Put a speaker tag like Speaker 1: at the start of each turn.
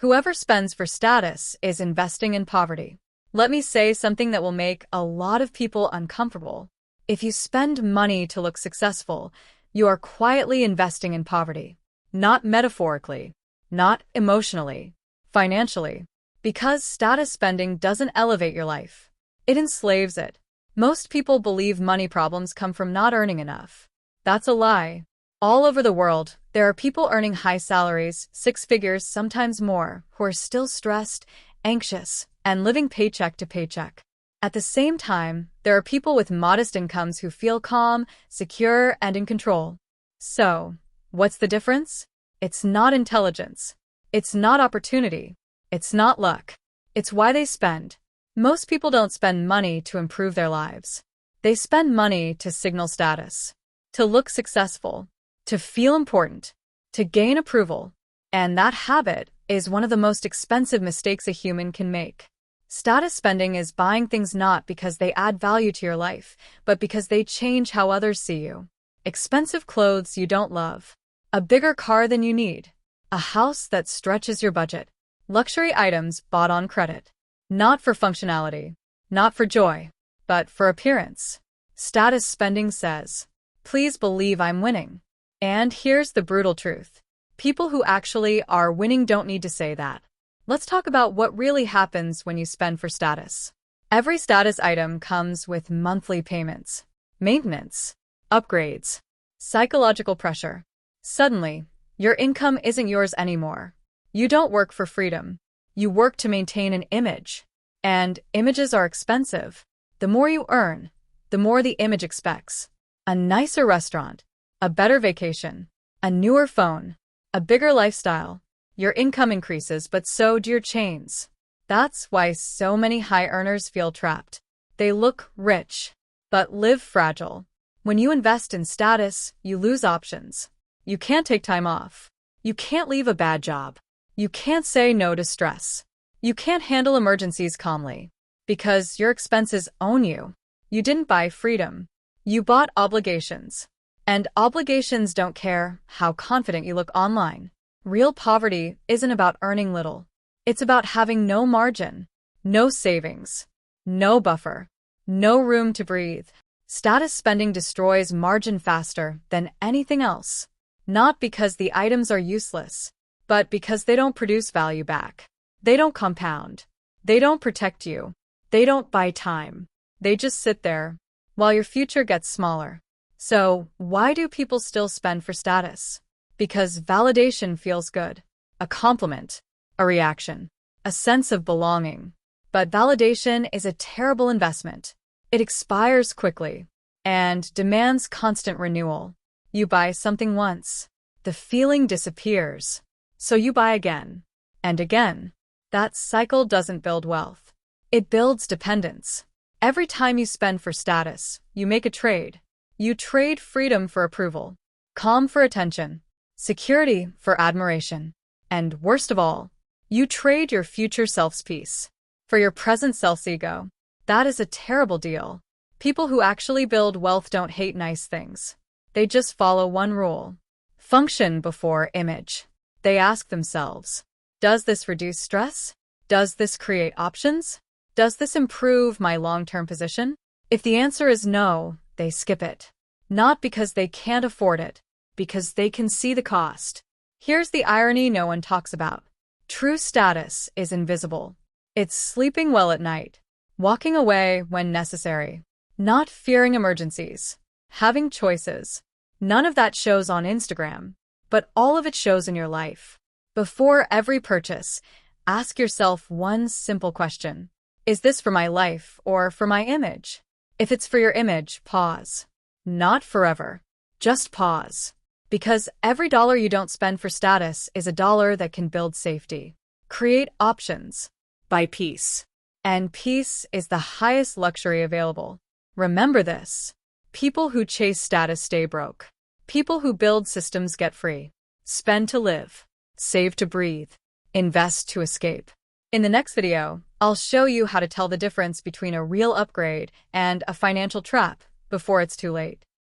Speaker 1: Whoever spends for status is investing in poverty. Let me say something that will make a lot of people uncomfortable. If you spend money to look successful, you are quietly investing in poverty. Not metaphorically, not emotionally, financially. Because status spending doesn't elevate your life. It enslaves it. Most people believe money problems come from not earning enough. That's a lie. All over the world, there are people earning high salaries, 6 figures, sometimes more, who are still stressed, anxious, and living paycheck to paycheck. At the same time, there are people with modest incomes who feel calm, secure, and in control. So, what's the difference? It's not intelligence. It's not opportunity. It's not luck. It's why they spend. Most people don't spend money to improve their lives. They spend money to signal status, to look successful, to feel important, to gain approval. And that habit is one of the most expensive mistakes a human can make. Status spending is buying things not because they add value to your life, but because they change how others see you. Expensive clothes you don't love, a bigger car than you need, a house that stretches your budget, luxury items bought on credit. Not for functionality, not for joy, but for appearance. Status spending says, "Please believe I'm winning." And here's the brutal truth. People who actually are winning don't need to say that. Let's talk about what really happens when you spend for status. Every status item comes with monthly payments, maintenance, upgrades, psychological pressure. Suddenly, your income isn't yours anymore. You don't work for freedom. You work to maintain an image. And images are expensive. The more you earn, the more the image expects. A nicer restaurant, a better vacation, a newer phone, a bigger lifestyle. Your income increases, but so do your chains. That's why so many high earners feel trapped. They look rich, but live fragile. When you invest in status, you lose options. You can't take time off. You can't leave a bad job. You can't say no to stress. You can't handle emergencies calmly. Because your expenses own you. You didn't buy freedom. You bought obligations. And obligations don't care how confident you look online. Real poverty isn't about earning little. It's about having no margin, no savings, no buffer, no room to breathe. Status spending destroys margin faster than anything else. Not because the items are useless, but because they don't produce value back. They don't compound. They don't protect you. They don't buy time. They just sit there while your future gets smaller. So, why do people still spend for status? Because validation feels good. A compliment, a reaction, a sense of belonging. But validation is a terrible investment. It expires quickly and demands constant renewal. You buy something once, the feeling disappears. So you buy again and again. That cycle doesn't build wealth. It builds dependence. Every time you spend for status, you make a trade. You trade freedom for approval, calm for attention, security for admiration. And worst of all, you trade your future self's peace for your present self's ego. That is a terrible deal. People who actually build wealth don't hate nice things. They just follow one rule: function before image. They ask themselves, does this reduce stress? Does this create options? Does this improve my long-term position? If the answer is no, they skip it. Not because they can't afford it, because they can see the cost. Here's the irony no one talks about. True status is invisible. It's sleeping well at night, walking away when necessary, not fearing emergencies, having choices. None of that shows on Instagram, but all of it shows in your life. Before every purchase, ask yourself one simple question. Is this for my life or for my image? If it's for your image, pause. Not forever. Just pause. Because every dollar you don't spend for status is a dollar that can build safety, create options, buy peace. And peace is the highest luxury available. Remember this. People who chase status stay broke. People who build systems get free. Spend to live. Save to breathe. Invest to escape. In the next video, I'll show you how to tell the difference between a real upgrade and a financial trap before it's too late.